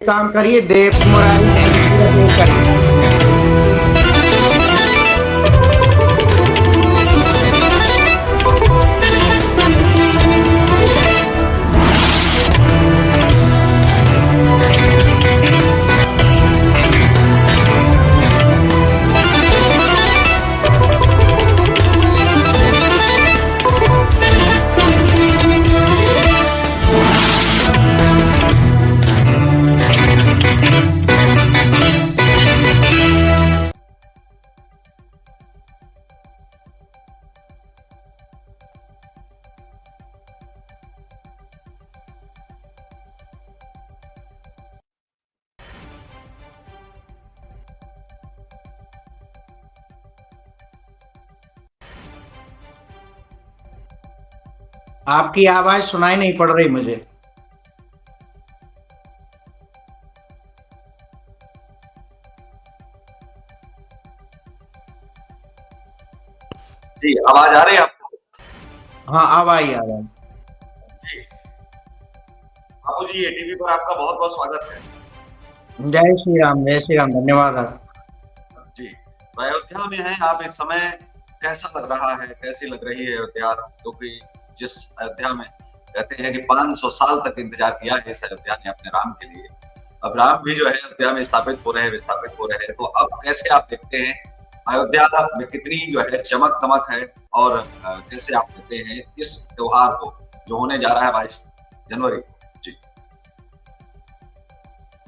काम करिए, देव मुरारी करिए। आपकी आवाज सुनाई नहीं पड़ रही मुझे। जी, आवाज आ रही है आपको? हाँ, अब आई आवाज। जी, बाबू जी, ये टीवी पर आपका बहुत बहुत स्वागत है। जय श्री राम, जय श्री राम, धन्यवाद। जी, तो अयोध्या में हैं आप इस समय, कैसा लग रहा है, कैसी लग रही है अयोध्या? क्योंकि जिस अयोध्या में कहते हैं कि 500 साल तक इंतजार किया है इस अयोध्या ने अपने राम के लिए, अब राम भी जो है अयोध्या में स्थापित हो रहे हैं, विस्थापित हो रहे हैं, तो अब कैसे आप देखते हैं अयोध्या में कितनी जो है चमक दमक है, और कैसे आप देखते हैं इस त्योहार को जो होने जा रहा है 22 जनवरी को? जी।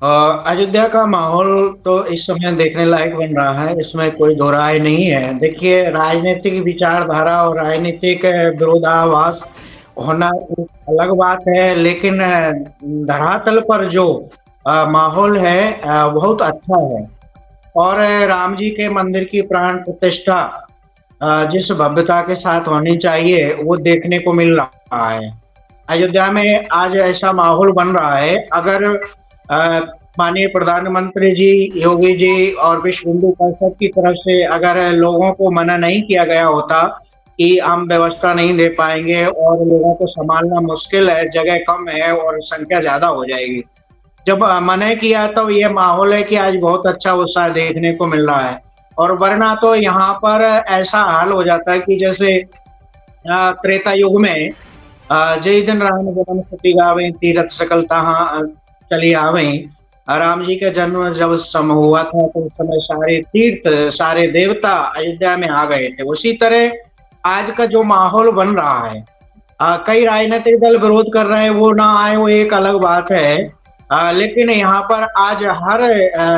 अयोध्या का माहौल तो इस समय देखने लायक बन रहा है, इसमें कोई दो राय नहीं है। देखिए, राजनीतिक विचारधारा और राजनीतिक विरोधाभास होना एक अलग बात है, लेकिन धरातल पर जो माहौल है बहुत अच्छा है। और राम जी के मंदिर की प्राण प्रतिष्ठा जिस भव्यता के साथ होनी चाहिए वो देखने को मिल रहा है। अयोध्या में आज ऐसा माहौल बन रहा है, अगर माननीय प्रधानमंत्री जी, योगी जी और विश्व हिंदू परिषद की तरफ से अगर लोगों को मना नहीं किया गया होता कि हम व्यवस्था नहीं दे पाएंगे और लोगों को संभालना मुश्किल है, जगह कम है और संख्या ज्यादा हो जाएगी, जब मना किया तो ये माहौल है कि आज बहुत अच्छा उत्साह देखने को मिल रहा है। और वरना तो यहाँ पर ऐसा हाल हो जाता है कि जैसे त्रेता युग में जय दिन राम जन्म सुति गावे तीरथ सकल तहाँ चली आवे। राम जी का जन्म जब समय हुआ था तो उस समय सारे तीर्थ, सारे देवता अयोध्या में आ गए थे। उसी तरह आज का जो माहौल बन रहा है, कई राजनीतिक दल विरोध कर रहे हैं, वो ना आए वो एक अलग बात है। लेकिन यहाँ पर आज हर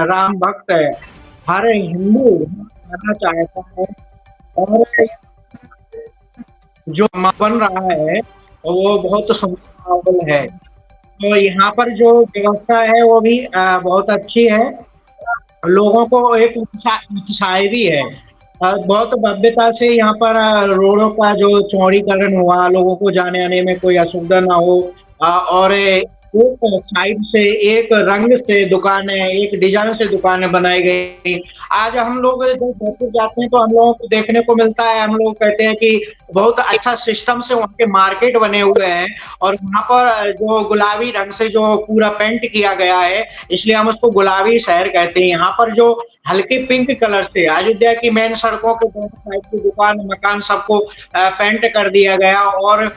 राम भक्त, हर हिंदू आना चाहता है। और जो बन रहा है वो बहुत सुंदर माहौल है। तो यहाँ पर जो व्यवस्था है वो भी बहुत अच्छी है, लोगों को एक उत्साह भी है। बहुत भव्यता से यहाँ पर रोडों का जो चौड़ीकरण हुआ, लोगों को जाने आने में कोई असुविधा ना हो। और एक साइड से एक रंग से दुकानें, एक डिजाइन से दुकानें बनाई गई। आज हम लोग जब जयपुर जाते हैं तो हम लोगों को देखने को मिलता है, हम लोग कहते हैं कि बहुत अच्छा सिस्टम से वहाँ के मार्केट बने हुए हैं, और वहाँ पर जो गुलाबी रंग से जो पूरा पेंट किया गया है, इसलिए हम उसको गुलाबी शहर कहते हैं। यहाँ पर जो हल्के पिंक कलर से अयोध्या की मेन सड़कों के दोनों साइड की दुकान मकान सबको पेंट कर दिया गया, और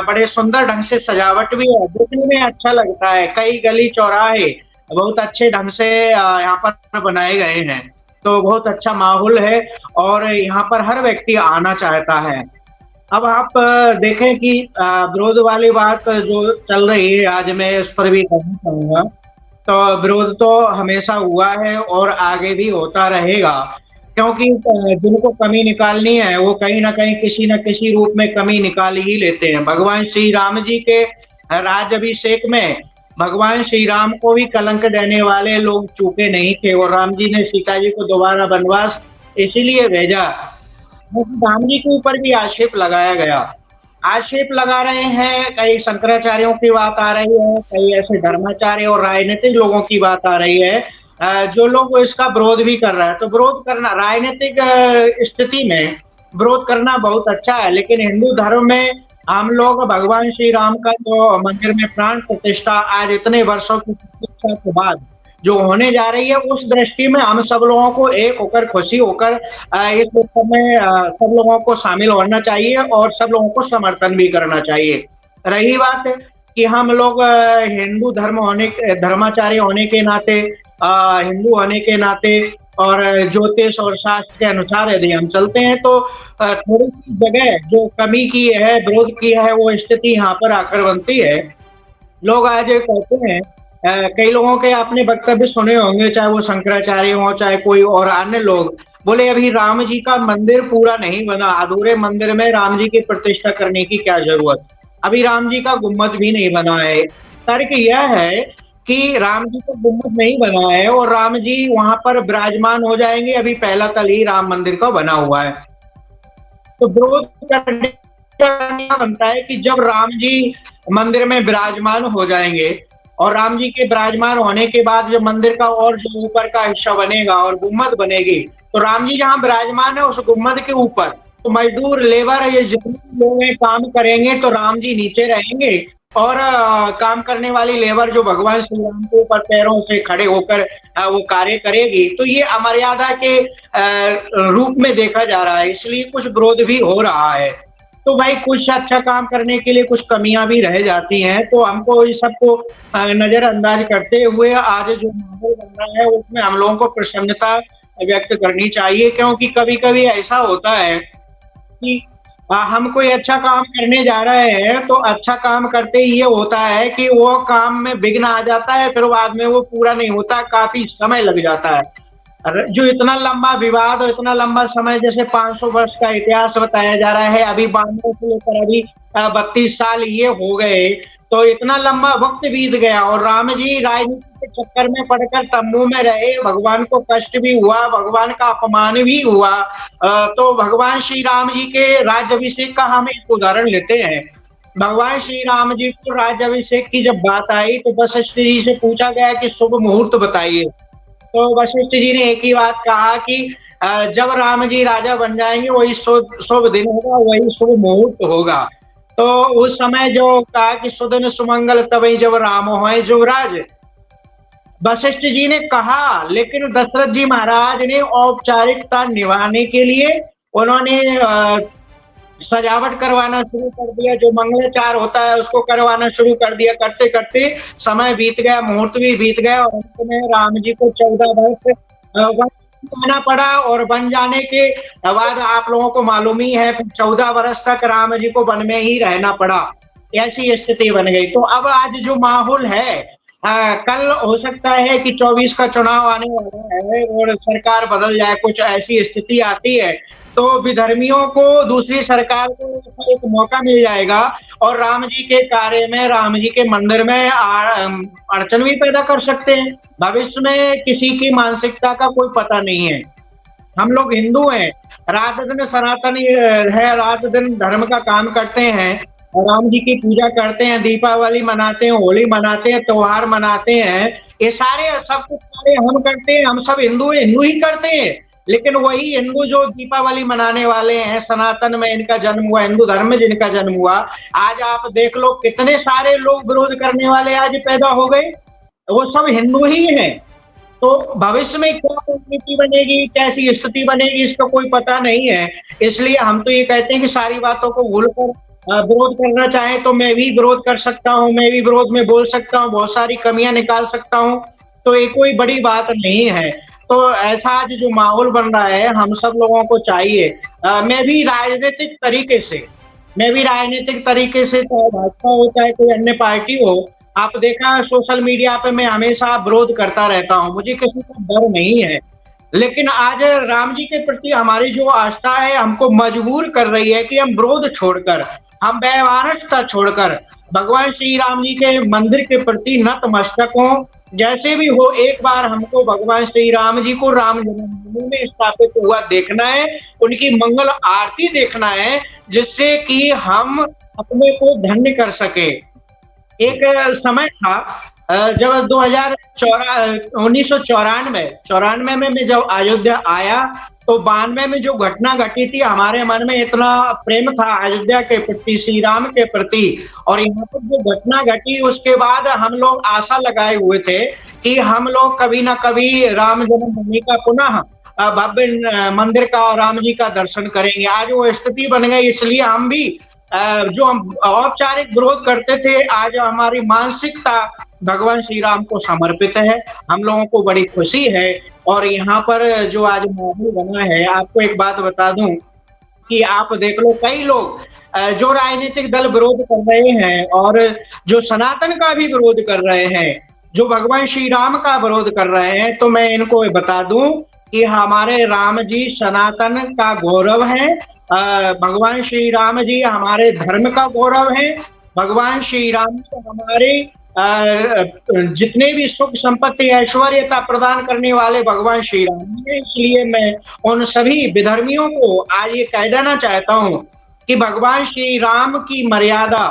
बड़े सुंदर ढंग से सजावट भी है, देखने में अच्छा लगता है। कई गली चौराहे बहुत अच्छे ढंग से यहाँ पर बनाए गए हैं, तो बहुत अच्छा माहौल है और यहाँ पर हर व्यक्ति आना चाहता है। अब आप देखें कि विरोध वाली बात जो चल रही है, आज मैं उस पर भी कहना चाहूंगा। तो विरोध तो हमेशा हुआ है और आगे भी होता रहेगा, क्योंकि जिनको कमी निकालनी है वो कहीं ना कहीं किसी न किसी रूप में कमी निकाल ही लेते हैं। भगवान श्री राम जी के राज्याभिषेक में भगवान श्री राम को भी कलंक देने वाले लोग चूके नहीं थे, और राम जी ने सीता जी को दोबारा वनवास इसीलिए भेजा। राम जी के ऊपर भी आक्षेप लगाया गया, आक्षेप लगा रहे हैं, कई शंकराचार्यों की बात आ रही है, कई ऐसे धर्माचार्य और राजनीतिक लोगों की बात आ रही है, जो लोग इसका विरोध भी कर रहा है। तो विरोध करना राजनीतिक स्थिति में विरोध करना बहुत अच्छा है, लेकिन हिंदू धर्म में हम लोग भगवान श्री राम का जो मंदिर में प्राण प्रतिष्ठा आज इतने वर्षों की प्रतीक्षा के बाद जो होने जा रही है, उस दृष्टि में हम सब लोगों को एक होकर, खुशी होकर इस उत्सव में सब लोगों को शामिल होना चाहिए और सब लोगों को समर्थन भी करना चाहिए। रही बात कि हम लोग हिंदू धर्माचार्य होने के नाते, हिंदू होने के नाते और ज्योतिष और शास्त्र के अनुसार यदि हम चलते हैं तो थोड़ी-सी जगह जो कमी की है, विरोध किया है, वो स्थिति यहाँ पर आकर बनती है। लोग आज कहते हैं, कई लोगों के आपने वक्तव्य सुने होंगे, चाहे वो शंकराचार्य हों, चाहे कोई और अन्य लोग, बोले अभी राम जी का मंदिर पूरा नहीं बना, अधूरे मंदिर में राम जी की प्रतिष्ठा करने की क्या ज़रूरत? अभी राम जी का गुम्बद भी नहीं बना है। तर्क यह है कि राम जी का गुम्बद नहीं बना है और राम जी वहाँ पर विराजमान हो जाएँगे, अभी पहला तल ही राम मंदिर का बना हुआ है। तो विरोध करने का बनता है कि जब राम जी मंदिर में विराजमान हो जाएँगे और राम जी के विराजमान होने के बाद जब मंदिर का और जो ऊपर का हिस्सा बनेगा और गुम्बद बनेगी, तो राम जी जहाँ विराजमान है उस गुम्बद के ऊपर, तो मज़दूर, लेबर ये जितने भी लोग हैं काम करेंगे तो राम जी नीचे रहेंगे और काम करने वाली लेबर जो भगवान श्री राम के ऊपर पैरों से खड़े होकर वो कार्य करेगी। तो ये अमर्यादा के रूप में देखा जा रहा है, इसलिए कुछ विरोध भी हो रहा है। तो भाई कुछ अच्छा काम करने के लिए कुछ कमियाँ भी रह जाती हैं, तो हमको इस सबको नज़रअंदाज करते हुए आज जो माहौल बन रहा है, उसमें हम लोगों को प्रसन्नता व्यक्त करनी चाहिए क्योंकि कभी-कभी ऐसा होता है कि हम कोई अच्छा काम करने जा रहे हैं, तो अच्छा काम करते ही ये होता है कि वो काम में विघ्न आ जाता है, फिर बाद में वो पूरा नहीं होता, काफ़ी समय लग जाता है। जो इतना लंबा विवाद और इतना लंबा समय जैसे 500 वर्ष का इतिहास बताया जा रहा है, अभी 92 से लेकर अभी 32 साल ये हो गए, तो इतना लंबा वक़्त बीत गया और राम जी राजनीति के चक्कर में पड़कर तम्बू में रहे, भगवान को कष्ट भी हुआ, भगवान का अपमान भी हुआ। तो भगवान श्री राम जी के राज्याभिषेक का हम एक उदाहरण लेते हैं। भगवान श्री राम जी को राज्याभिषेक की जब बात आई, तो वशिष्ठ जी से पूछा गया कि शुभ मुहूर्त बताइए। तो वशिष्ठ जी ने एक ही बात कहा कि जब राम जी राजा बन जाएँगे वही शुभ शुभ दिन होगा, वही शुभ मुहूर्त होगा। तो उस समय जो कहा कि सुदिन सुमंगल तबै जब राम होए जुवराज। वशिष्ठ जी ने कहा, लेकिन दशरथ जी महाराज ने औपचारिकता निभाने के लिए उन्होंने सजावट करवाना शुरू कर दिया, जो मंगलाचार होता है उसको करवाना शुरू कर दिया। करते-करते समय बीत गया, मुहूर्त भी बीत गया और अंत में राम जी को 14 वर्ष वन जाना पड़ा और वन जाने के बाद आप लोगों को मालूम ही है फिर 14 वर्ष तक राम जी को वन में ही रहना पड़ा। ऐसी स्थिति बन गई। तो अब आज जो माहौल है कल हो सकता है कि 24 का चुनाव आने वाला है और सरकार बदल जाए, कुछ ऐसी स्थिति आती है, तो विधर्मियों को दूसरी सरकार को ऐसा एक मौका मिल जाएगा और राम जी के कार्य में, राम जी के मंदिर में अड़चन भी पैदा कर सकते हैं। भविष्य में किसी की मानसिकता का कोई पता नहीं है। हम लोग हिंदू हैं, रात-दिन सनातनी है, रात-दिन धर्म का काम करते हैं, राम जी की पूजा करते हैं, दीपावली मनाते हैं, होली मनाते हैं, त्योहार मनाते हैं। ये सारे सब कुछ सारे हम करते हैं, हम सब हिंदू हैं, हिंदू ही करते हैं। लेकिन वही हिंदू जो दीपावली मनाने वाले हैं, सनातन में इनका जन्म हुआ, हिंदू धर्म में जिनका जन्म हुआ, आज आप देख लो कितने सारे लोग विरोध करने वाले आज पैदा हो गए, वो सब हिंदू ही हैं। तो भविष्य में क्या रणनीति बनेगी, कैसी स्थिति बनेगी इसका कोई पता नहीं है। इसलिए हम तो ये कहते हैं कि सारी बातों को भूलकर विरोध करना चाहें तो मैं भी विरोध कर सकता हूँ, मैं भी विरोध में बोल सकता हूँ, बहुत सारी कमियाँ निकाल सकता हूँ, तो ये कोई बड़ी बात नहीं है। तो ऐसा आज जो माहौल बन रहा है, हम सब लोगों को चाहिए मैं भी राजनीतिक तरीके से चाहे भाजपा हो, चाहे कोई अन्य पार्टी हो, आप देखा सोशल मीडिया पे मैं हमेशा विरोध करता रहता हूँ, मुझे किसी का डर नहीं है। लेकिन आज राम जी के प्रति हमारी जो आस्था है हमको मजबूर कर रही है कि हम विरोध छोड़कर, हम व्यावहारिकता छोड़कर भगवान श्री राम जी के मंदिर के प्रति नतमस्तक हों। जैसे भी हो एक बार हमको भगवान श्री राम जी को राम जन्मभूमि में स्थापित हुआ देखना है, उनकी मंगल आरती देखना है, जिससे कि हम अपने को धन्य कर सकें। एक समय था जब 1994 में मैं जब अयोध्या आया तो 92 में जो घटना घटी थी, हमारे मन में इतना प्रेम था अयोध्या के प्रति, श्री राम के प्रति, और यहाँ पर जो घटना घटी उसके बाद हम लोग आशा लगाए हुए थे कि हम लोग कभी ना कभी राम जन्मभूमि का पुनः भव्य मंदिर का, राम जी का दर्शन करेंगे। आज वो स्थिति बन गई, इसलिए हम भी जो हम औपचारिक विरोध करते थे, आज हमारी मानसिकता भगवान श्री राम को समर्पित है। हम लोगों को बड़ी खुशी है, और यहाँ पर जो आज माहौल बना है, आपको एक बात बता दूं कि आप देख लो, कई लोग जो राजनीतिक दल विरोध कर रहे हैं और जो सनातन का भी विरोध कर रहे हैं, जो भगवान श्री राम का विरोध कर रहे हैं, तो मैं इनको बता दूं कि हमारे राम जी सनातन का गौरव है। भगवान श्री राम जी हमारे धर्म का गौरव है। भगवान श्री राम को हमारे जितने भी सुख संपत्ति ऐश्वर्यता प्रदान करने वाले भगवान श्री राम हैं। इसलिए मैं उन सभी विधर्मियों को आज ये कह देना चाहता हूँ कि भगवान श्री राम की मर्यादा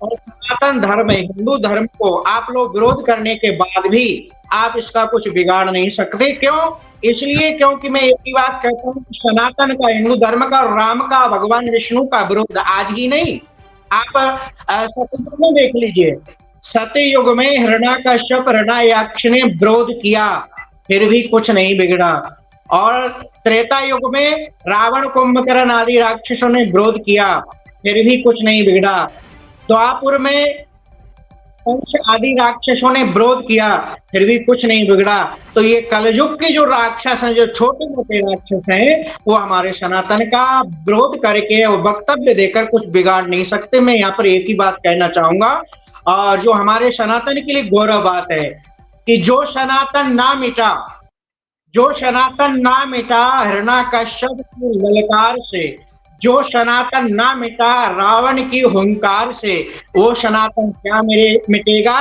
और सनातन धर्म, हिंदू धर्म को आप लोग विरोध करने के बाद भी आप इसका कुछ बिगाड़ नहीं सकते। क्यों? इसलिए क्योंकि मैं एक ही बात कहता हूँ कि सनातन का, हिंदू धर्म का, राम का, भगवान विष्णु का विरोध आज ही नहीं, आप सतयुग में देख लीजिए। सतयुग में हिरण्याकश्यप हिरण्याक्ष ने विरोध किया, फिर भी कुछ नहीं बिगड़ा। और त्रेता युग में रावण, कुंभकर्ण आदि राक्षसों ने विरोध किया, फिर भी कुछ नहीं बिगड़ा। द्वापर में कंस आदि राक्षसों ने विरोध किया, फिर भी कुछ नहीं बिगड़ा। तो ये कलयुग के जो राक्षस हैं, जो छोटे मोटे राक्षस हैं, वो हमारे सनातन का विरोध करके और वक्तव्य देकर कुछ बिगाड़ नहीं सकते। मैं यहाँ पर एक ही बात कहना चाहूंगा, और जो हमारे सनातन के लिए गौरव बात है कि जो सनातन ना मिटा, जो सनातन ना मिटा हिरण्याकश्यप की ललकार से, जो सनातन ना मिटा रावण की हुंकार से, वो सनातन क्या मिटेगा?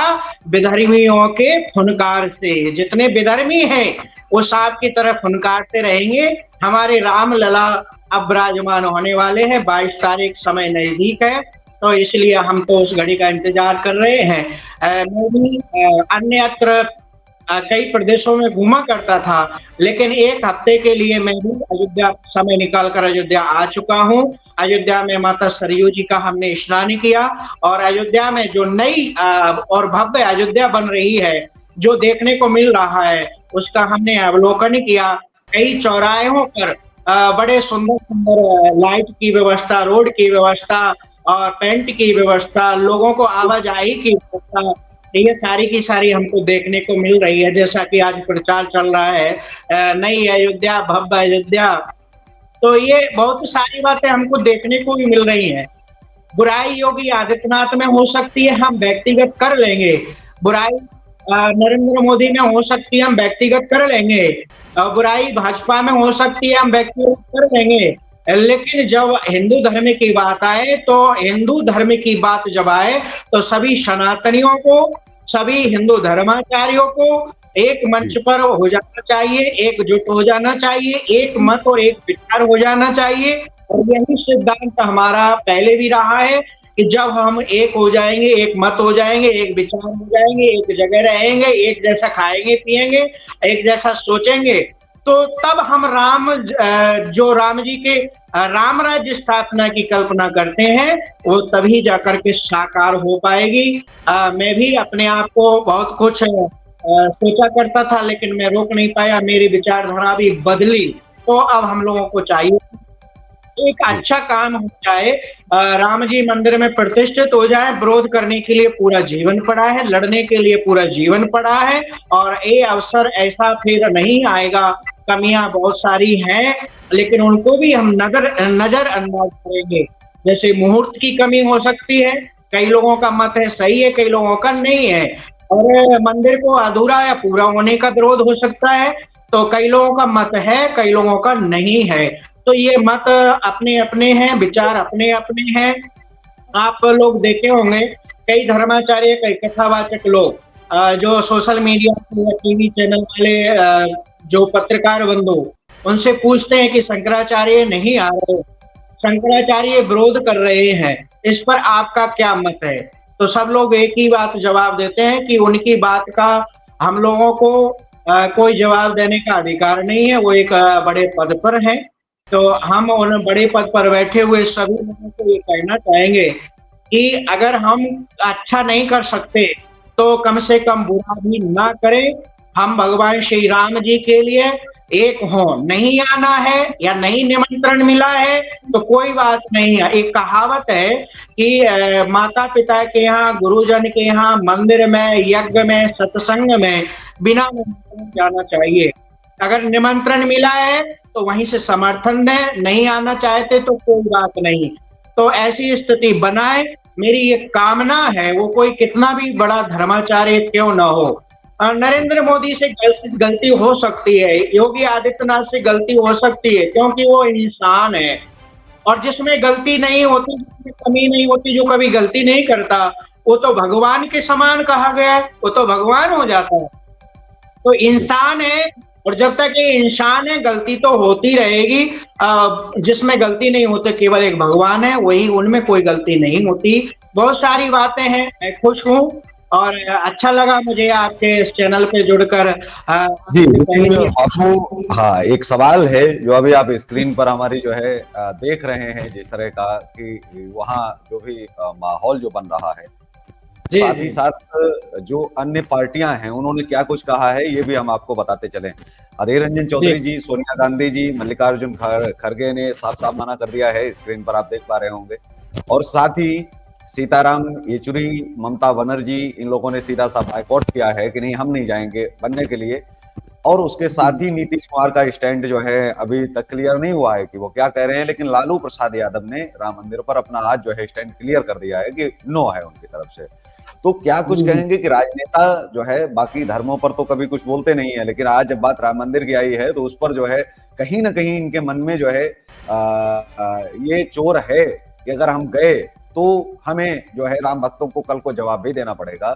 विधर्मियों के फुनकार से। जितने विधर्मी हैं वो सांप की तरह फुनकारते रहेंगे। हमारे राम लला अब विराजमान होने वाले हैं, 22 तारीख, समय नजदीक है, तो इसलिए हम तो उस घड़ी का इंतजार कर रहे हैं। मैं भी अन्यत्र कई प्रदेशों में घूमा करता था, लेकिन एक हफ्ते के लिए मैं भी अयोध्या समय निकालकर अयोध्या आ चुका हूँ। अयोध्या में माता सरयू जी का हमने स्नान किया, और अयोध्या में जो नई और भव्य अयोध्या बन रही है, जो देखने को मिल रहा है, उसका हमने अवलोकन किया। कई चौराहों पर बड़े सुंदर सुंदर लाइट की व्यवस्था, रोड की व्यवस्था और पेंट की व्यवस्था, लोगों को आवाजाही की व्यवस्था, ये सारी की सारी हमको देखने को मिल रही है। जैसा कि आज प्रचार चल रहा है नई अयोध्या, भव्य अयोध्या, तो ये बहुत सारी बातें हमको देखने को भी मिल रही हैं। बुराई योगी आदित्यनाथ में हो सकती है, हम व्यक्तिगत कर लेंगे। बुराई नरेंद्र मोदी में हो सकती है, हम व्यक्तिगत कर लेंगे। बुराई भाजपा में हो सकती है, हम व्यक्तिगत कर लेंगे। लेकिन जब हिंदू धर्म की बात आए, तो हिंदू धर्म की बात जब आए, तो सभी सनातनियों को, सभी हिंदू धर्माचार्यों को एक मंच पर हो जाना चाहिए, एकजुट हो जाना चाहिए, एक मत और एक विचार हो जाना चाहिए। और यही सिद्धांत हमारा पहले भी रहा है कि जब हम एक हो जाएंगे, एक मत हो जाएंगे, एक विचार हो जाएंगे, एक जगह रहेंगे, एक जैसा खाएंगे पिएंगे, एक जैसा सोचेंगे, तो तब हम जो राम जी के राम राज्य स्थापना की कल्पना करते हैं, वो तभी जाकर के साकार हो पाएगी। मैं भी अपने आप को बहुत कुछ सोचा करता था, लेकिन मैं रोक नहीं पाया, मेरी विचारधारा भी बदली। तो अब हम लोगों को चाहिए एक अच्छा काम हो जाए, राम जी मंदिर में प्रतिष्ठित हो जाए। विरोध करने के लिए पूरा जीवन पड़ा है, लड़ने के लिए पूरा जीवन पड़ा है, और ये अवसर ऐसा फिर नहीं आएगा। कमियां बहुत सारी हैं, लेकिन उनको भी हम नजरअंदाज करेंगे। जैसे मुहूर्त की कमी हो सकती है, कई लोगों का मत है सही है, कई लोगों का नहीं है, और मंदिर को अधूरा या पूरा होने का विरोध हो सकता है, तो कई लोगों का मत है, कई लोगों का नहीं है। तो ये मत अपने अपने हैं, विचार अपने अपने हैं। आप लोग देखे होंगे कई धर्माचार्य, कई कथावाचक लोग जो सोशल मीडिया पर, टीवी चैनल वाले जो पत्रकार बंधु, उनसे पूछते हैं कि शंकराचार्य नहीं आ रहे, शंकराचार्य विरोध कर रहे हैं, इस पर आपका क्या मत है? तो सब लोग एक ही बात जवाब देते हैं कि उनकी बात का हम लोगों को कोई जवाब देने का अधिकार नहीं है, वो एक बड़े पद पर हैं। तो हम उन बड़े पद पर बैठे हुए सभी लोगों को ये कहना चाहेंगे कि अगर हम अच्छा नहीं कर सकते, तो कम से कम बुरा भी ना करें। हम भगवान श्री राम जी के लिए एक हों, नहीं आना है या नहीं निमंत्रण मिला है तो कोई बात नहीं है। एक कहावत है कि माता-पिता के यहाँ, गुरुजन के यहाँ, मंदिर में, यज्ञ में, सत्संग में बिना निमंत्रण जाना चाहिए। अगर निमंत्रण मिला है तो वहीं से समर्थन दें, नहीं आना चाहते तो कोई बात नहीं। तो ऐसी स्थिति बनाए, मेरी ये कामना है, वो कोई कितना भी बड़ा धर्माचार्य क्यों ना हो। नरेंद्र मोदी से गलती हो सकती है, योगी आदित्यनाथ से गलती हो सकती है, क्योंकि वो इंसान है। और जिसमें गलती नहीं होती, जिसमें कमी नहीं होती, जो कभी गलती नहीं करता, वो तो भगवान के समान कहा गया है, वो तो भगवान हो जाता है। तो इंसान है, और जब तक ये इंसान है गलती तो होती रहेगी। जिसमें गलती नहीं होती केवल एक भगवान है, वही, उनमें कोई गलती नहीं होती। बहुत सारी बातें हैं, मैं खुश हूँ और अच्छा लगा मुझे आपके इस चैनल पे जुड़कर। जी बापू, हाँ, एक सवाल है जो अभी आप स्क्रीन पर हमारी जो है देख रहे हैं, जिस तरह का कि वहाँ जो भी माहौल जो बन रहा है, साथ ही साथ जो अन्य पार्टियां हैं उन्होंने क्या कुछ कहा है ये भी हम आपको बताते चले। अधीर रंजन चौधरी जी, सोनिया गांधी जी, मल्लिकार्जुन खड़गे ने साफ साफ मना कर दिया है, स्क्रीन पर आप देख पा रहे होंगे। और साथ ही सीताराम येचुरी, ममता बनर्जी, इन लोगों ने सीधा सा बायकॉट किया है कि नहीं, हम नहीं जाएंगे बनने के लिए। और उसके साथ ही नीतीश कुमार का स्टैंड जो है अभी तक क्लियर नहीं हुआ है कि वो क्या कह रहे हैं, लेकिन लालू प्रसाद यादव ने राम मंदिर पर अपना आज जो है स्टैंड क्लियर कर दिया है कि नो है उनकी तरफ से। तो क्या कुछ कहेंगे कि राजनेता जो है बाकी धर्मों पर तो कभी कुछ बोलते नहीं है, लेकिन आज जब बात राम मंदिर की आई है तो उस पर जो है कहीं ना कहीं इनके मन में जो है ये चोर है कि अगर हम गए तो हमें जो है राम भक्तों को कल को जवाब भी देना पड़ेगा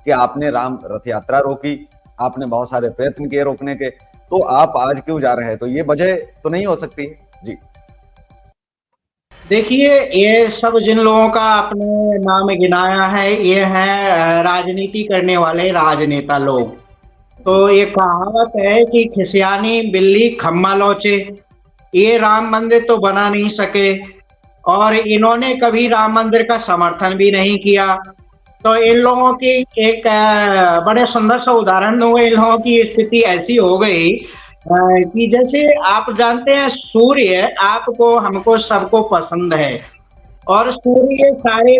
कि आपने राम रथ यात्रा रोकी, आपने बहुत सारे प्रयत्न किए रोकने के, तो आप आज क्यों जा रहे हैं? तो ये वजह तो नहीं हो सकती है जी। देखिए, ये सब जिन लोगों का आपने नाम गिनाया है, ये हैं राजनीति करने वाले राजनेता लोग। तो ये कहावत है कि खिसियानी बिल्ली खम्मा लोचे। ये राम मंदिर तो बना नहीं सके और इन्होंने कभी राम मंदिर का समर्थन भी नहीं किया। तो इन लोगों की एक बड़े सुंदर सा उदाहरण दूंगा। इन लोगों की स्थिति ऐसी हो गई कि जैसे आप जानते हैं, सूर्य आपको, हमको, सबको पसंद है और सूर्य सारी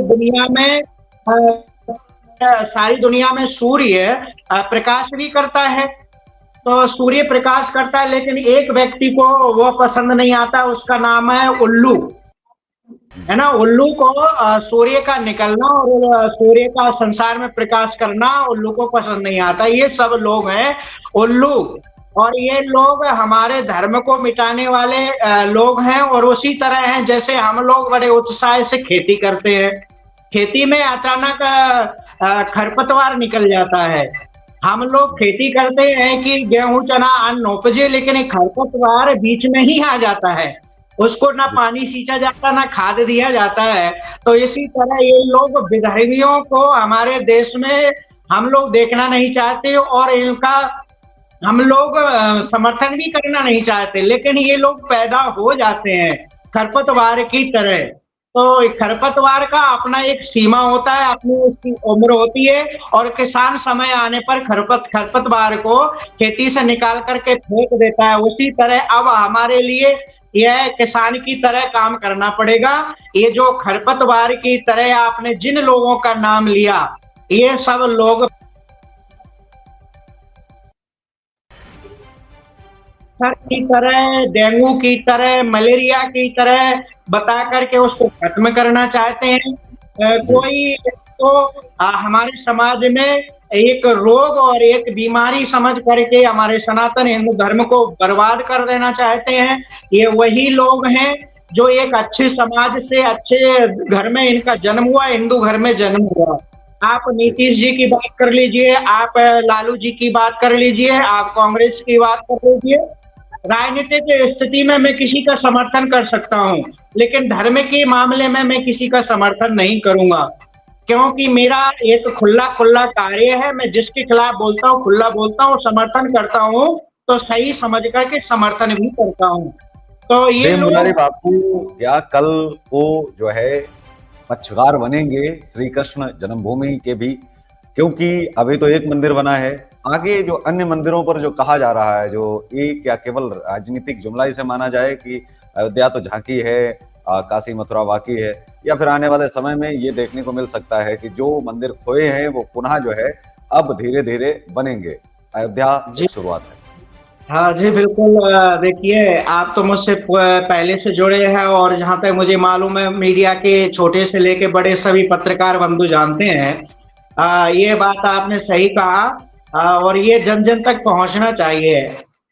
दुनिया में सूर्य प्रकाश भी करता है। तो सूर्य प्रकाश करता है, लेकिन एक व्यक्ति को वो पसंद नहीं आता, उसका नाम है उल्लू, है ना। उल्लू को सूर्य का निकलना और सूर्य का संसार में प्रकाश करना उल्लू को पसंद नहीं आता। ये सब लोग हैं उल्लू, और ये लोग हमारे धर्म को मिटाने वाले लोग हैं। और उसी तरह हैं जैसे हम लोग बड़े उत्साह से खेती करते हैं, खेती में अचानक खरपतवार निकल जाता है। हम लोग खेती करते हैं कि गेहूं चना अन्न उपजे, लेकिन एक खरपतवार बीच में ही आ जाता है, उसको ना पानी सींचा जाता, ना खाद दिया जाता है। तो इसी तरह ये लोग विधर्मियों को हमारे देश में हम लोग देखना नहीं चाहते और इनका हम लोग समर्थन भी करना नहीं चाहते, लेकिन ये लोग पैदा हो जाते हैं खरपतवार की तरह। तो खरपतवार का अपना एक सीमा होता है, अपनी उसकी उम्र होती है, और किसान समय आने पर खरपतवार को खेती से निकाल करके फेंक देता है। उसी तरह अब हमारे लिए यह किसान की तरह काम करना पड़ेगा। ये जो खरपतवार की तरह आपने जिन लोगों का नाम लिया, ये सब लोग की तरह, डेंगू की तरह, मलेरिया की तरह बता करके उसको खत्म करना चाहते हैं। कोई इसको हमारे समाज में एक रोग और एक बीमारी समझ करके हमारे सनातन हिंदू धर्म को बर्बाद कर देना चाहते हैं। ये वही लोग हैं जो एक अच्छे समाज से, अच्छे घर में इनका जन्म हुआ, हिंदू घर में जन्म हुआ। आप नीतीश जी की बात कर लीजिए, आप लालू जी की बात कर लीजिए, आप कांग्रेस की बात कर लीजिए। राजनीतिक स्थिति में मैं किसी का समर्थन कर सकता हूँ, लेकिन धर्म के मामले में मैं किसी का समर्थन नहीं करूंगा, क्योंकि मेरा एक खुला कार्य है, मैं जिसके खिलाफ बोलता हूँ खुला बोलता हूँ, समर्थन करता हूँ, तो सही समझ करके समर्थन भी करता हूँ। तो ये देव मुरारी लोग बापू क्या कल को जो है पक्षकार बनेंगे श्री कृष्ण जन्मभूमि के भी? क्योंकि अभी तो एक मंदिर बना है, आगे जो अन्य मंदिरों पर जो कहा जा रहा है, जो एक क्या केवल राजनीतिक जुमला से माना जाए कि अयोध्या तो झांकी है, काशी मथुरा बाकी है, या फिर आने वाले समय में ये देखने को मिल सकता है कि जो मंदिर खोए हैं वो पुनः जो है अब धीरे धीरे बनेंगे? अयोध्या जी एक शुरुआत है। हाँ जी बिल्कुल। देखिए, आप तो मुझसे पहले से जुड़े हैं और जहाँ तक मुझे मालूम है मीडिया के छोटे से लेके बड़े सभी पत्रकार बंधु जानते हैं। ये बात आपने सही कहा। और ये जन जन तक पहुँचना चाहिए।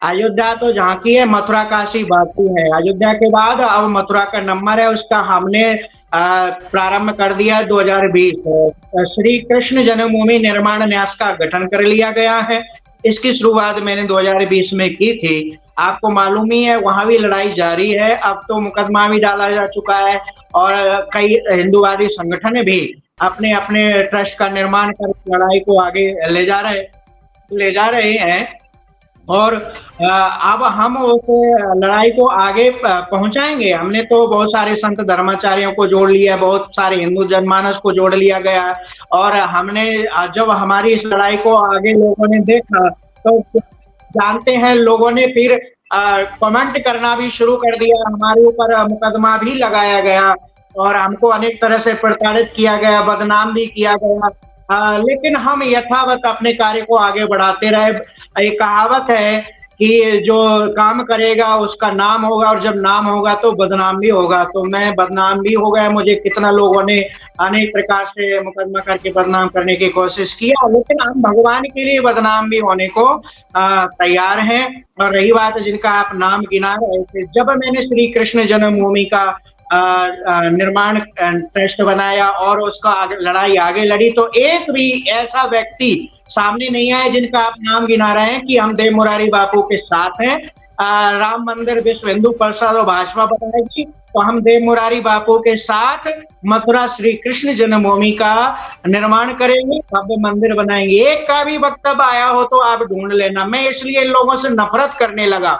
अयोध्या तो झांकी है, मथुरा काशी बाकी है। अयोध्या के बाद अब मथुरा का नंबर है, उसका हमने प्रारंभ कर दिया 2020। श्री कृष्ण जन्मभूमि निर्माण न्यास का गठन कर लिया गया है। इसकी शुरुआत मैंने 2020 में की थी। आपको मालूम ही है वहां भी लड़ाई जारी है। अब तो मुकदमा भी डाला जा चुका है और कई हिंदूवादी संगठन भी अपने अपने ट्रस्ट का निर्माण कर लड़ाई को आगे ले जा रहे हैं। और अब हम उस लड़ाई को आगे पहुंचाएंगे। हमने तो बहुत सारे संत धर्माचार्यों को जोड़ लिया, बहुत सारे हिंदू जनमानस को जोड़ लिया गया। और हमने जब हमारी इस लड़ाई को आगे लोगों ने देखा तो जानते हैं लोगों ने फिर कमेंट करना भी शुरू कर दिया, हमारे ऊपर मुकदमा भी लगाया गया और हमको अनेक तरह से प्रताड़ित किया गया, बदनाम भी किया गया। लेकिन हम यथावत अपने कार्य को आगे बढ़ाते रहे। एक कहावत है कि जो काम करेगा उसका नाम होगा और जब नाम होगा तो बदनाम भी होगा। तो मैं बदनाम भी हो गया, मुझे कितना लोगों ने अनेक प्रकार से मुकदमा करके बदनाम करने की कोशिश किया, लेकिन हम भगवान के लिए बदनाम भी होने को तैयार हैं। और रही बात जिनका आप नाम गिना रहे थे, जब मैंने श्री कृष्ण जन्मभूमि का निर्माण ट्रस्ट बनाया और उसका लड़ाई आगे लड़ी, तो एक भी ऐसा व्यक्ति सामने नहीं आया जिनका आप नाम गिना रहे हैं कि हम देव मुरारी बापू के साथ हैं। राम मंदिर विश्व हिंदू परिषद और भाजपा बनाएगी तो हम देव मुरारी बापू के साथ मथुरा श्री कृष्ण जन्मभूमि का निर्माण करेंगे, भव्य मंदिर बनाएंगे। एक का भी वक्तव्य आया हो तो आप ढूंढ लेना। मैं इसलिए इन लोगों से नफरत करने लगा।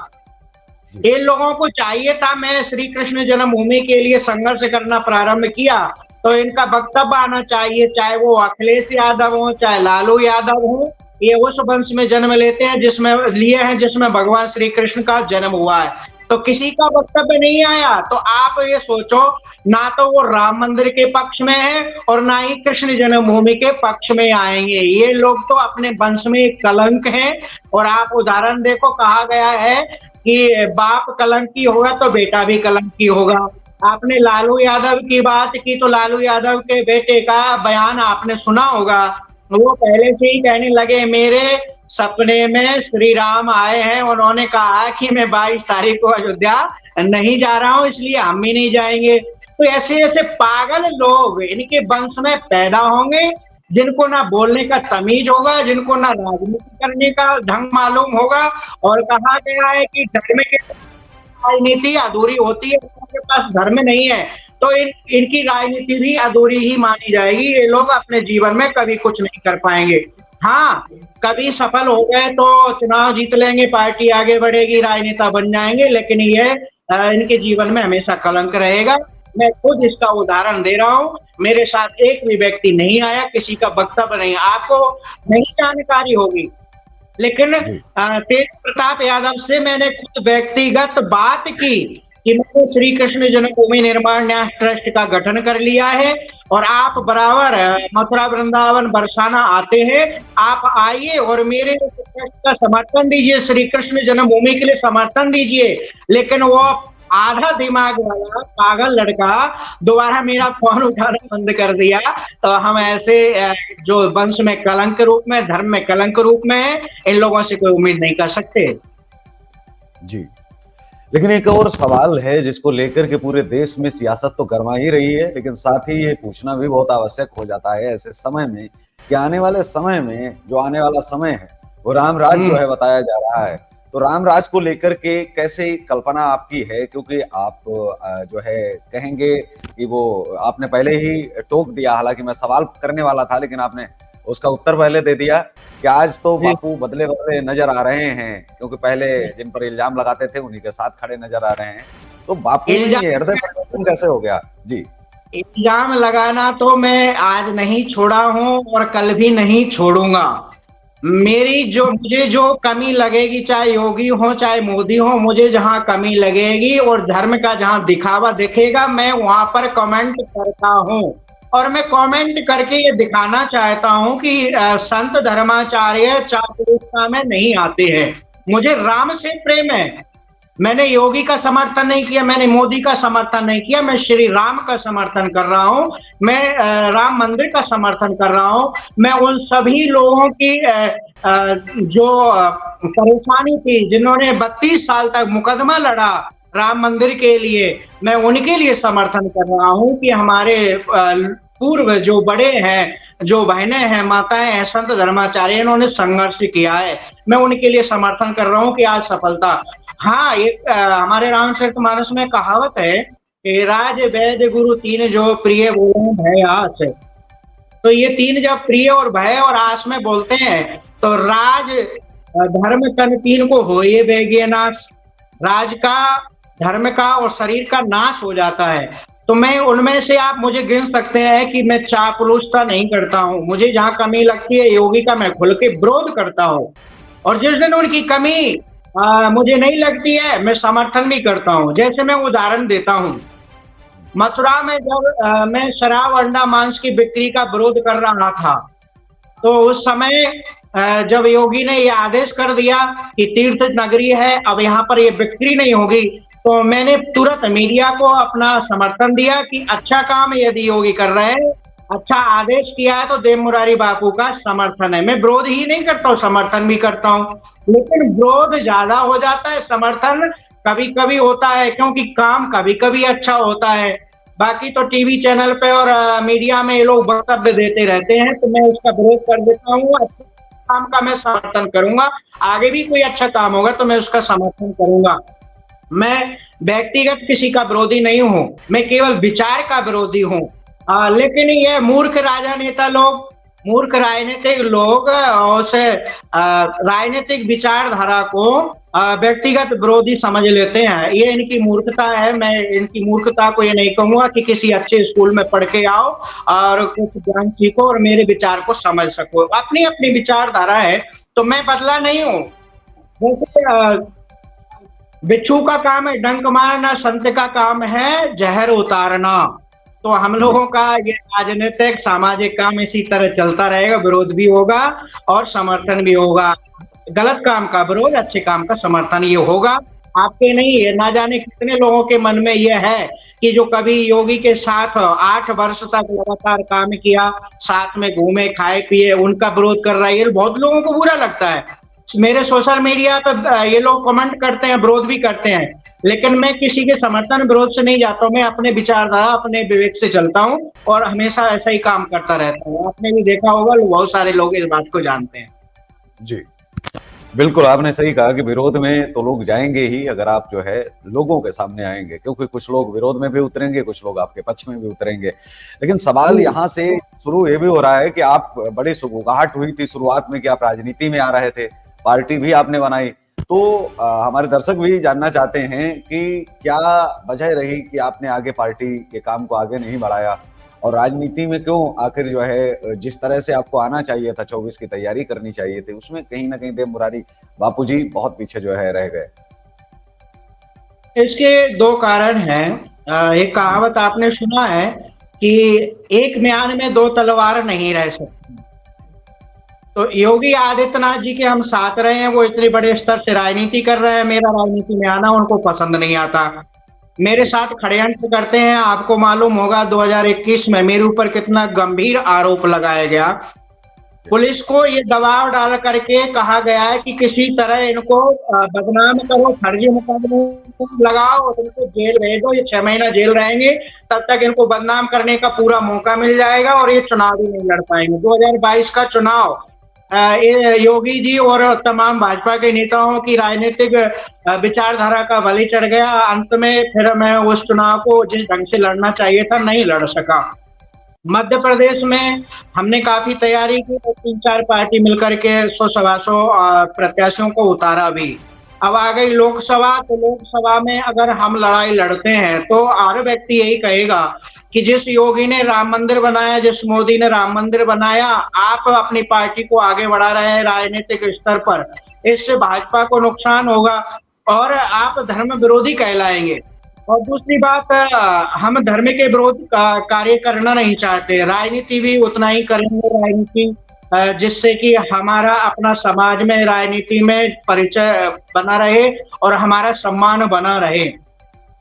इन लोगों को चाहिए था, मैं श्री कृष्ण जन्मभूमि के लिए संघर्ष करना प्रारंभ किया तो इनका वक्तव्य आना चाहिए, चाहे वो अखिलेश यादव हो चाहे लालू यादव हो। ये उस वंश में जन्म लेते हैं जिसमें भगवान श्री कृष्ण का जन्म हुआ है। तो किसी का वक्तव्य नहीं आया। तो आप ये सोचो, ना तो वो राम मंदिर के पक्ष में है और ना ही कृष्ण जन्मभूमि के पक्ष में आएंगे। ये लोग तो अपने वंश में एक कलंक है। और आप उदाहरण देखो, कहा गया है कि बाप कलंकी होगा तो बेटा भी कलंकी होगा। आपने लालू यादव की बात की तो लालू यादव के बेटे का बयान आपने सुना होगा। वो पहले से ही कहने लगे, मेरे सपने में श्री राम आए हैं, उन्होंने कहा कि मैं 22 तारीख को अयोध्या नहीं जा रहा हूं, इसलिए हम भी नहीं जाएंगे। तो ऐसे ऐसे पागल लोग इनके वंश में पैदा होंगे, जिनको ना बोलने का तमीज होगा, जिनको ना राजनीति करने का ढंग मालूम होगा। और कहा गया है कि धर्म के राजनीति अधूरी होती है, उनके पास धर्म नहीं है तो इनकी राजनीति भी अधूरी ही मानी जाएगी। ये लोग अपने जीवन में कभी कुछ नहीं कर पाएंगे। हाँ, कभी सफल हो गए तो चुनाव जीत लेंगे, पार्टी आगे बढ़ेगी, राजनेता बन जाएंगे, लेकिन ये इनके जीवन में हमेशा कलंक रहेगा। मैं खुद इसका उदाहरण दे रहा हूँ। मेरे साथ एक भी व्यक्ति नहीं आया, किसी का वक्तव्य नहीं। आपको नहीं जानकारी होगी, लेकिन तेज प्रताप यादव से मैंने खुद व्यक्तिगत बात की कि मैंने श्री कृष्ण जन्मभूमि निर्माण न्यास ट्रस्ट का गठन कर लिया है और आप बराबर मथुरा वृंदावन बरसाना आते हैं। आप आइए और मेरे ट्रस्ट का समर्थन दीजिए, श्री कृष्ण जन्मभूमि के लिए समर्थन दीजिए। लेकिन वो आधा दिमाग वाला पागल लड़का दोबारा मेरा फोन उठाना बंद कर दिया। तो हम ऐसे जो वंश में कलंक रूप में, धर्म में कलंक रूप में है, इन लोगों से कोई उम्मीद नहीं कर सकते। जी, लेकिन एक और सवाल है जिसको लेकर के पूरे देश में सियासत तो गर्मा ही रही है, लेकिन साथ ही ये पूछना भी बहुत आवश्यक हो जाता है ऐसे समय में कि आने वाले समय में जो आने वाला समय है वो राम राज जो है बताया जा रहा है। तो राम राज को लेकर के कैसे कल्पना आपकी है, क्योंकि आप जो है कहेंगे कि वो आपने पहले ही टोक दिया, हालांकि मैं सवाल करने वाला था लेकिन आपने उसका उत्तर पहले दे दिया कि आज तो जी बापू बदले बदले नजर आ रहे हैं, क्योंकि पहले जिन पर इल्जाम लगाते थे उन्हीं के साथ खड़े नजर आ रहे हैं। तो बापू में ये हृदय इल्जाम परिवर्तन कैसे हो गया जी? इल्जाम लगाना तो मैं आज नहीं छोड़ा हूं और कल भी नहीं छोड़ूंगा। मुझे जो कमी लगेगी, चाहे योगी हो चाहे मोदी हो, मुझे जहां कमी लगेगी और धर्म का जहां दिखावा दिखेगा, मैं वहां पर कमेंट करता हूं। और मैं कमेंट करके ये दिखाना चाहता हूं कि संत धर्माचार्य चापलूसता में नहीं आते हैं। मुझे राम से प्रेम है। मैंने योगी का समर्थन नहीं किया, मैंने मोदी का समर्थन नहीं किया, मैं श्री राम का समर्थन कर रहा हूं। मैं राम मंदिर का समर्थन कर रहा हूं। मैं उन सभी लोगों की जो परेशानी थी, जिन्होंने 32 साल तक मुकदमा लड़ा राम मंदिर के लिए, मैं उनके लिए समर्थन कर रहा हूं कि हमारे पूर्व जो बड़े हैं, जो बहनें हैं, माताएं हैं, संत धर्माचार्य, इन्होंने संघर्ष किया है। मैं उनके लिए समर्थन कर रहा हूं कि आज सफलता। हाँ, एक हमारे रामचरितमानस में कहावत है कि राज वैद्य गुरु तीन जो प्रिय बोले भय आस। तो ये तीन जब प्रिय और भय और आस में बोलते हैं, तो राज धर्म तन तीन को हो ये बेगे नाश। राज का, धर्म का और शरीर का नाश हो जाता है। तो मैं उनमें से, आप मुझे गिन सकते हैं कि मैं चापलूसता नहीं करता हूं। मुझे जहां कमी लगती है योगी का, मैं खुल के विरोध करता हूं। और जिस दिन उनकी कमी मुझे नहीं लगती है, मैं समर्थन भी करता हूं। जैसे मैं उदाहरण देता हूं, मथुरा में जब मैं शराब अंडा मांस की बिक्री का विरोध कर रहा था, तो उस समय जब योगी ने ये आदेश कर दिया कि तीर्थ नगरी है, अब यहाँ पर ये बिक्री नहीं होगी, तो मैंने तुरंत मीडिया को अपना समर्थन दिया कि अच्छा काम यदि योगी कर रहे हैं, अच्छा आदेश किया है, तो देव मुरारी बापू का समर्थन है। मैं विरोध ही नहीं करता हूँ, समर्थन भी करता हूँ। लेकिन विरोध ज्यादा हो जाता है, समर्थन कभी कभी होता है, क्योंकि काम कभी कभी अच्छा होता है। बाकी तो टीवी चैनल पे और मीडिया में ये लोग वक्तव्य देते रहते हैं, तो मैं उसका विरोध कर देता हूँ। अच्छे काम का मैं समर्थन करूंगा, आगे भी कोई अच्छा काम होगा तो मैं उसका समर्थन करूंगा। मैं व्यक्तिगत किसी का विरोधी नहीं हूं, मैं केवल विचार का विरोधी हूं। लेकिन ये मूर्ख राजा नेता लोग, मूर्ख राजनीतिक लोग उस राजनीतिक विचारधारा को व्यक्तिगत विरोधी समझ लेते हैं। ये इनकी मूर्खता है। मैं इनकी मूर्खता को ये नहीं कहूंगा कि किसी अच्छे स्कूल में पढ़ के आओ और कुछ ज्ञान सीखो और मेरे विचार को समझ सको। अपनी अपनी विचारधारा है, तो मैं बदला नहीं हूं। जैसे बिच्छू का काम है डंक मारना, संत का काम है जहर उतारना। तो हम लोगों का ये राजनीतिक सामाजिक काम इसी तरह चलता रहेगा, विरोध भी होगा और समर्थन भी होगा। गलत काम का विरोध, अच्छे काम का समर्थन, ये होगा। आपके नहीं है, ना जाने कितने लोगों के मन में ये है कि जो कभी योगी के साथ 8 वर्ष तक लगातार काम किया, साथ में घूमे खाए पिए, उनका विरोध कर रहा है। ये बहुत लोगों को बुरा लगता है। मेरे सोशल मीडिया पे ये लोग कमेंट करते हैं, विरोध भी करते हैं, लेकिन मैं किसी के समर्थन विरोध से नहीं जाता हूँ। मैं अपने विचारधारा, अपने विवेक से चलता हूँ और हमेशा ऐसा ही काम करता रहता हूँ। आपने भी देखा होगा, बहुत सारे लोग इस बात को जानते हैं। जी बिल्कुल, आपने सही कहा कि विरोध में तो लोग जाएंगे ही अगर आप जो है लोगों के सामने आएंगे, क्योंकि कुछ लोग विरोध में भी उतरेंगे, कुछ लोग आपके पक्ष में भी उतरेंगे। लेकिन सवाल यहाँ से शुरू ये भी हो रहा है कि आप, बड़ी सुगबुगाहट हुई थी शुरुआत में कि आप राजनीति में आ रहे थे, पार्टी भी आपने बनाई, तो हमारे दर्शक भी जानना चाहते हैं कि क्या वजह रही कि आपने आगे पार्टी के काम को आगे नहीं बढ़ाया और राजनीति में क्यों आखिर जो है जिस तरह से आपको आना चाहिए था, 24 की तैयारी करनी चाहिए थी, उसमें कहीं ना कहीं देव मुरारी बापूजी बहुत पीछे जो है रह गए? इसके 2 कारण हैं। एक कहावत आपने सुना है कि एक म्यान में 2 तलवार नहीं रह सकती। तो योगी आदित्यनाथ जी के हम साथ रहे हैं, वो इतने बड़े स्तर से राजनीति कर रहे हैं, मेरा राजनीति में आना उनको पसंद नहीं आता। मेरे साथ षड्यंत्र करते हैं। आपको मालूम होगा 2021 में मेरे ऊपर कितना गंभीर आरोप लगाया गया। पुलिस को ये दबाव डाल करके कहा गया है कि किसी तरह इनको बदनाम करो, फर्जी मुकदमे लगाओ और इनको जेल भेज दो। ये 6 महीना जेल रहेंगे, तब तक इनको बदनाम करने का पूरा मौका मिल जाएगा और ये चुनाव भी नहीं लड़ पाएंगे। 2022 का चुनाव ये योगी जी और तमाम भाजपा के नेताओं की राजनीतिक विचारधारा का बलि चढ़ गया। अंत में फिर मैं उस चुनाव को जिस ढंग से लड़ना चाहिए था नहीं लड़ सका। मध्य प्रदेश में हमने काफी तैयारी की और 3-4 पार्टी मिलकर के 100-125 प्रत्याशियों को उतारा भी। अब आ गई लोकसभा, तो लोकसभा में अगर हम लड़ाई लड़ते हैं तो हर व्यक्ति यही कहेगा कि जिस योगी ने राम मंदिर बनाया, जिस मोदी ने राम मंदिर बनाया, आप अपनी पार्टी को आगे बढ़ा रहे हैं राजनीतिक स्तर पर, इससे भाजपा को नुकसान होगा और आप धर्म विरोधी कहलाएंगे। और दूसरी बात, हम धर्म के विरोध का कार्य करना नहीं चाहते। राजनीति भी उतना ही करेंगे, राजनीति जिससे कि हमारा अपना समाज में राजनीति में परिचय बना रहे और हमारा सम्मान बना रहे।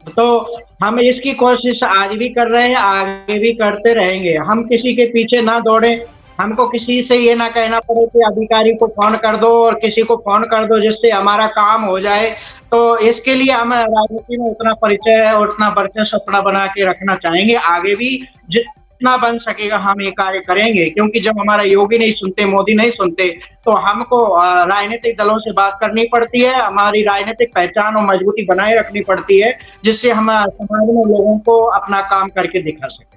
तो हम इसकी कोशिश आज भी कर रहे हैं, आगे भी करते रहेंगे। हम किसी के पीछे ना दौड़े। हमको किसी से ये ना कहना पड़े कि अधिकारी को फोन कर दो और किसी को फोन कर दो जिससे हमारा काम हो जाए। तो इसके लिए हम राजनीति में उतना परिचय और उतना वर्चस्व अपना बना के रखना चाहेंगे। आगे भी जितना बन सकेगा हम ये कार्य करेंगे, क्योंकि जब हमारा योगी नहीं सुनते, मोदी नहीं सुनते, तो हमको राजनीतिक दलों से बात करनी पड़ती है। हमारी राजनीतिक पहचान और मजबूती बनाए रखनी पड़ती है, जिससे हम समाज में लोगों को अपना काम करके दिखा सकें।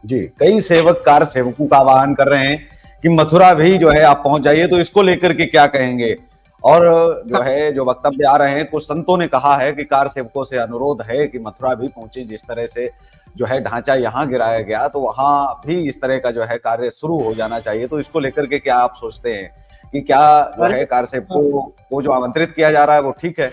जी, कई सेवक कार सेवकों का आह्वान कर रहे हैं कि मथुरा भी जो है आप पहुंच जाइए, तो इसको लेकर के क्या कहेंगे? और जो है जो वक्तव्य आ रहे हैं, कुछ संतों ने कहा है कि कार सेवकों से अनुरोध है कि मथुरा भी पहुंचे। जिस तरह से जो है ढांचा यहाँ गिराया गया, तो वहां भी इस तरह का जो है कार्य शुरू हो जाना चाहिए। तो इसको लेकर के क्या आप सोचते हैं कि क्या जो है कार सेवकों को जो आमंत्रित किया जा रहा है वो ठीक है?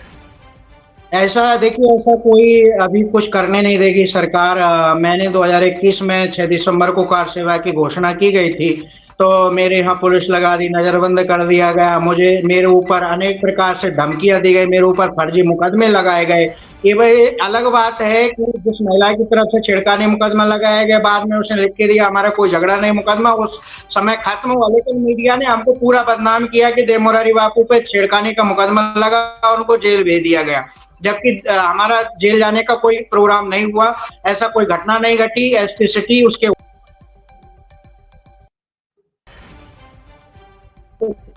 ऐसा देखिए, ऐसा कोई अभी कुछ करने नहीं देगी सरकार। मैंने 2021 में 6 दिसंबर को कार सेवा की घोषणा की गई थी, तो मेरे यहाँ पुलिस लगा दी, नजरबंद कर दिया गया। मेरे ऊपर अनेक प्रकार से धमकियां दी गई, मेरे ऊपर फर्जी मुकदमे लगाए गए। ये भाई अलग बात है कि जिस महिला की तरफ से छिड़काने मुकदमा लगाया गया, बाद में उसने लिख के दिया हमारा कोई झगड़ा नहीं, मुकदमा उस समय खत्म हुआ। लेकिन मीडिया ने हमको पूरा बदनाम किया कि देव मुरारी बापू पे छेड़खानी का मुकदमा लगा और उनको जेल भेज दिया गया, जबकि हमारा जेल जाने का कोई प्रोग्राम नहीं हुआ। ऐसा कोई घटना नहीं घटी। एसपी सिटी उसके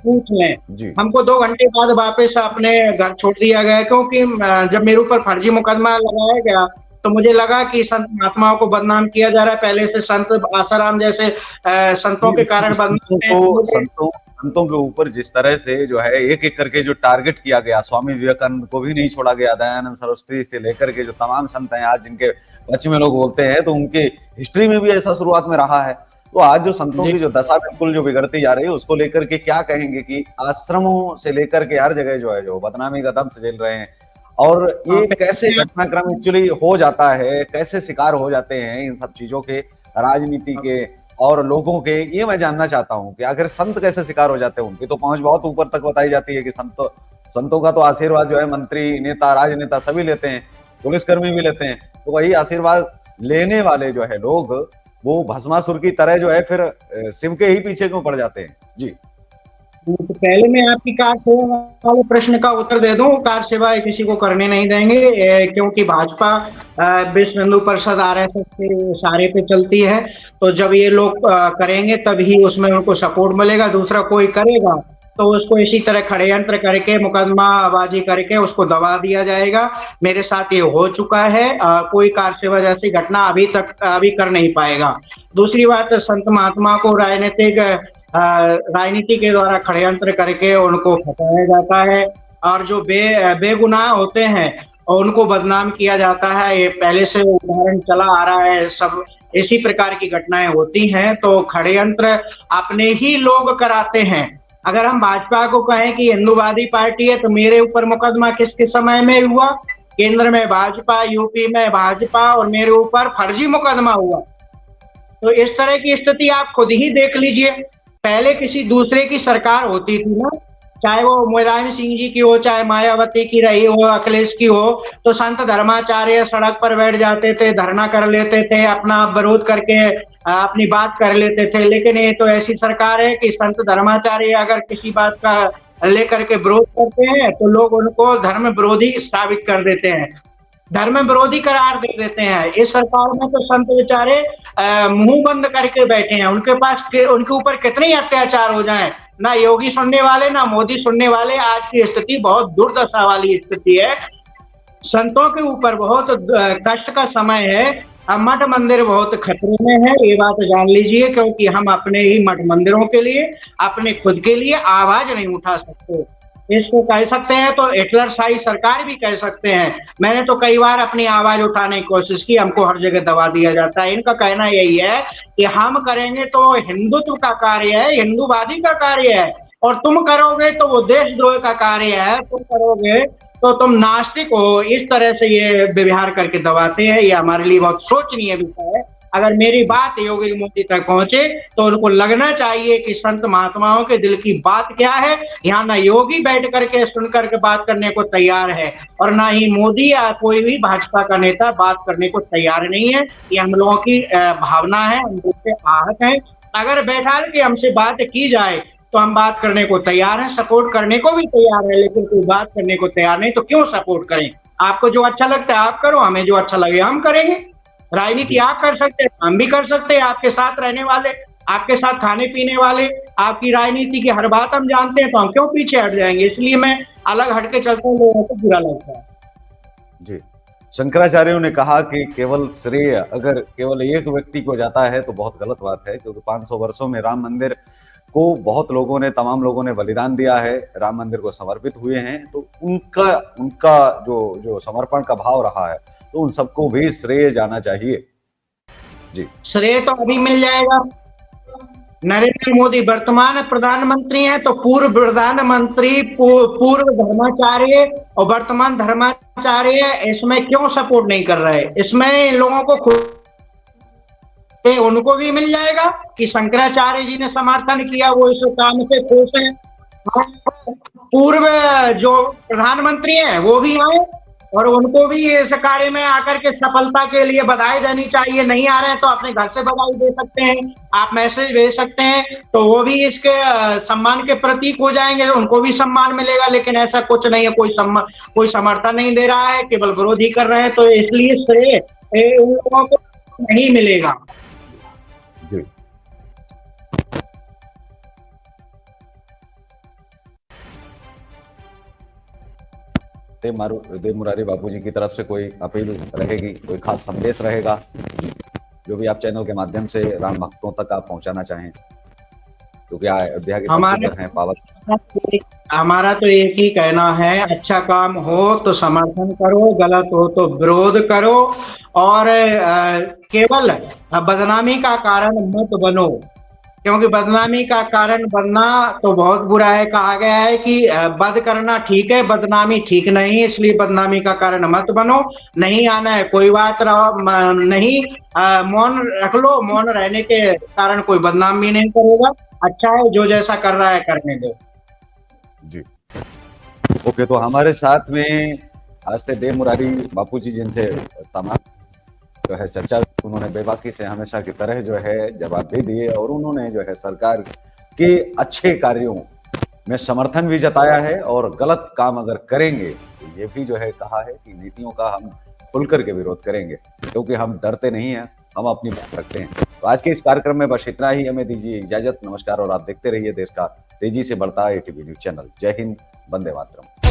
पूछ लें। हमको 2 घंटे बाद वापस अपने घर छोड़ दिया गया, क्योंकि जब मेरे ऊपर फर्जी मुकदमा लगाया गया तो मुझे लगा कि संत महात्माओं को बदनाम किया जा रहा है। पहले से संत आसाराम जैसे संतों के कारण संतों के ऊपर जिस तरह से जो है एक एक करके जो टारगेट किया गया, स्वामी विवेकानंद को भी नहीं छोड़ा गया, दयानंद सरस्वती से लेकर के जो तमाम संत हैं आज जिनके पक्ष में लोग बोलते हैं, तो उनके हिस्ट्री में भी ऐसा शुरुआत में रहा है। तो आज जो संतों की जो दशा बिल्कुल जो बिगड़ती जा रही है, उसको लेकर के क्या कहेंगे कि आश्रमों से लेकर के हर जगह जो है जो बदनामी का दंश झेल रहे हैं, और ये कैसे घटनाक्रम एक्चुअली हो जाता है, कैसे शिकार हो जाते हैं इन सब चीजों के, राजनीति के और लोगों के, ये मैं जानना चाहता हूँ कि आखिर संत कैसे शिकार हो जाते हैं। उनकी तो पहुंच बहुत ऊपर तक बताई जाती है कि संतों का तो आशीर्वाद जो है मंत्री, नेता, राजनेता सभी लेते हैं, पुलिसकर्मी भी लेते हैं। तो वही आशीर्वाद लेने वाले जो है लोग, वो भस्मासुर की तरह जो है फिर शिव के ही पीछे क्यों पड़ जाते हैं? जी, तो पहले मैं आपकी कार सेवा वाले प्रश्न का उत्तर दे दूं। कार सेवा किसी को करने नहीं देंगे, क्योंकि भाजपा विश्व हिंदू परिषद RSS के इशारे पे चलती है। तो जब ये लोग करेंगे तभी उसमें उनको सपोर्ट मिलेगा। दूसरा कोई करेगा तो उसको इसी तरह षड्यंत्र करके, मुकदमाबाजी करके उसको दबा दिया जाएगा। मेरे साथ ये हो चुका है। कोई कार सेवा जैसी घटना अभी कर नहीं पाएगा। दूसरी बात, संत महात्मा को राजनीति के द्वारा षड्यंत्र करके उनको फंसाया जाता है, और जो बेगुनाह होते हैं और उनको बदनाम किया जाता है। ये पहले से उदाहरण चला आ रहा है, सब इसी प्रकार की घटनाएं होती हैं। तो षड्यंत्र अपने ही लोग कराते हैं। अगर हम भाजपा को कहें कि हिंदूवादी पार्टी है, तो मेरे ऊपर मुकदमा किसके समय में हुआ? केंद्र में भाजपा, यूपी में भाजपा, और मेरे ऊपर फर्जी मुकदमा हुआ। तो इस तरह की स्थिति आप खुद ही देख लीजिए। पहले किसी दूसरे की सरकार होती थी ना, चाहे वो मुलायम सिंह जी की हो, चाहे मायावती की रही हो, अखिलेश की हो, तो संत धर्माचार्य सड़क पर बैठ जाते थे, धरना कर लेते थे, अपना विरोध करके अपनी बात कर लेते थे। लेकिन ये तो ऐसी सरकार है कि संत धर्माचार्य अगर किसी बात का लेकर के विरोध करते हैं तो लोग उनको धर्म विरोधी साबित कर देते हैं। धर्म विरोधी करार दे देते हैं। इस सरकार में तो संत बेचारे मुंह बंद करके बैठे हैं, उनके पास उनके ऊपर कितने अत्याचार हो जाएं, ना योगी सुनने वाले ना मोदी सुनने वाले। आज की स्थिति बहुत दुर्दशा वाली स्थिति है, संतों के ऊपर बहुत कष्ट का समय है। मठ मंदिर बहुत खतरे में है, ये बात जान लीजिए, क्योंकि हम अपने ही मठ मंदिरों के लिए, अपने खुद के लिए आवाज नहीं उठा सकते। इसको कह सकते हैं तो हिटलरशाही सरकार भी कह सकते हैं। मैंने तो कई बार अपनी आवाज उठाने की कोशिश की, हमको हर जगह दबा दिया जाता है। इनका कहना यही है कि हम करेंगे तो हिंदुत्व का कार्य है, हिंदूवादी का कार्य है, और तुम करोगे तो वो देशद्रोह का कार्य है, तुम करोगे तो तुम नास्तिक हो। इस तरह से ये व्यवहार करके दबाते हैं। ये हमारे लिए बहुत सोचनीय विषय है। अगर मेरी बात योगी मोदी तक पहुंचे तो उनको लगना चाहिए कि संत महात्माओं के दिल की बात क्या है। यहाँ ना योगी बैठ करके सुन करके बात करने को तैयार है, और ना ही मोदी या कोई भी भाजपा का नेता बात करने को तैयार नहीं है। ये हम लोगों की भावना है, हम उससे आहत हैं। अगर बैठा के हमसे बात की जाए तो हम बात करने को तैयार हैं, सपोर्ट करने को भी तैयार है, लेकिन कोई बात करने को तैयार नहीं तो क्यों सपोर्ट करें। आपको जो अच्छा लगता है आप करो, हमें जो अच्छा लगे हम करेंगे। राजनीति आप कर सकते हैं, हम भी कर सकते हैं। आपके साथ रहने वाले, आपके साथ खाने पीने वाले, आपकी राजनीति की हर बात हम जानते हैं, तो हम क्यों पीछे हट जाएंगे। इसलिए मैं अलग हट के चलता हूँ, लोगों को बुरा लगता है। जी, शंकराचार्यों ने कहा कि केवल श्रेय अगर केवल एक व्यक्ति को जाता है तो बहुत गलत बात है, क्योंकि 500 वर्षों में राम मंदिर को बहुत लोगों ने, तमाम लोगों ने बलिदान दिया है, राम मंदिर को समर्पित हुए हैं। तो उनका उनका जो समर्पण का भाव रहा है, तो उन सबको भी श्रेय जाना चाहिए। जी, श्रेय तो अभी मिल जाएगा। नरेंद्र मोदी वर्तमान प्रधानमंत्री हैं, तो पूर्व प्रधानमंत्री, पूर्व धर्माचार्य और वर्तमान धर्माचार्य इसमें क्यों सपोर्ट नहीं कर रहे। इसमें लोगों को खुद उनको भी मिल जाएगा कि शंकराचार्य जी ने समर्थन किया, वो इस काम से खुश हैं। पूर्व जो प्रधानमंत्री हैं वो भी आए और उनको भी इस कार्य में आकर के सफलता के लिए बधाई देनी चाहिए। नहीं आ रहे हैं तो अपने घर से बधाई दे सकते हैं, आप मैसेज भेज सकते हैं, तो वो भी इसके सम्मान के प्रतीक हो जाएंगे, उनको भी सम्मान मिलेगा। लेकिन ऐसा कुछ नहीं है, कोई समर्थन नहीं दे रहा है, केवल विरोधी कर रहे हैं, तो इसलिए श्रेय उन लोगों को नहीं मिलेगा। देव मुरारी बापू जी की तरफ से कोई अपील रहेगी, कोई खास संदेश रहेगा जो भी आप चैनल के माध्यम से राम भक्तों तक आप पहुंचाना चाहें, क्योंकि अयोध्या के हैं पावन। हमारा तो एक ही कहना है, अच्छा काम हो तो समर्थन करो, गलत हो तो विरोध करो, और केवल बदनामी का कारण मत बनो, क्योंकि बदनामी का कारण बनना तो बहुत बुरा है। कहा गया है कि बद करना ठीक है, बदनामी ठीक नहीं, इसलिए बदनामी का कारण मत बनो। नहीं आना है कोई बात नहीं, मौन रख लो, मौन रहने के कारण कोई बदनाम भी नहीं करेगा। अच्छा है, जो जैसा कर रहा है करने दो। जी, ओके। तो हमारे साथ में आज थे देव मुरारी बापू जी, जिनसे तमाम जो है चर्चा उन्होंने बेबाकी से हमेशा की तरह जो है जवाब दे दिए, और उन्होंने जो है सरकार के अच्छे कार्यों में समर्थन भी जताया है, और गलत काम अगर करेंगे तो ये भी जो है कहा है कि नीतियों का हम खुलकर के विरोध करेंगे, क्योंकि हम डरते नहीं हैं, हम अपनी बात रखते हैं। तो आज के इस कार्यक्रम में बस इतना ही, हमें दीजिए इजाजत, नमस्कार, और आप देखते रहिए देश का तेजी से बढ़ता ATV न्यूज चैनल। जय हिंद, वंदे मातरम।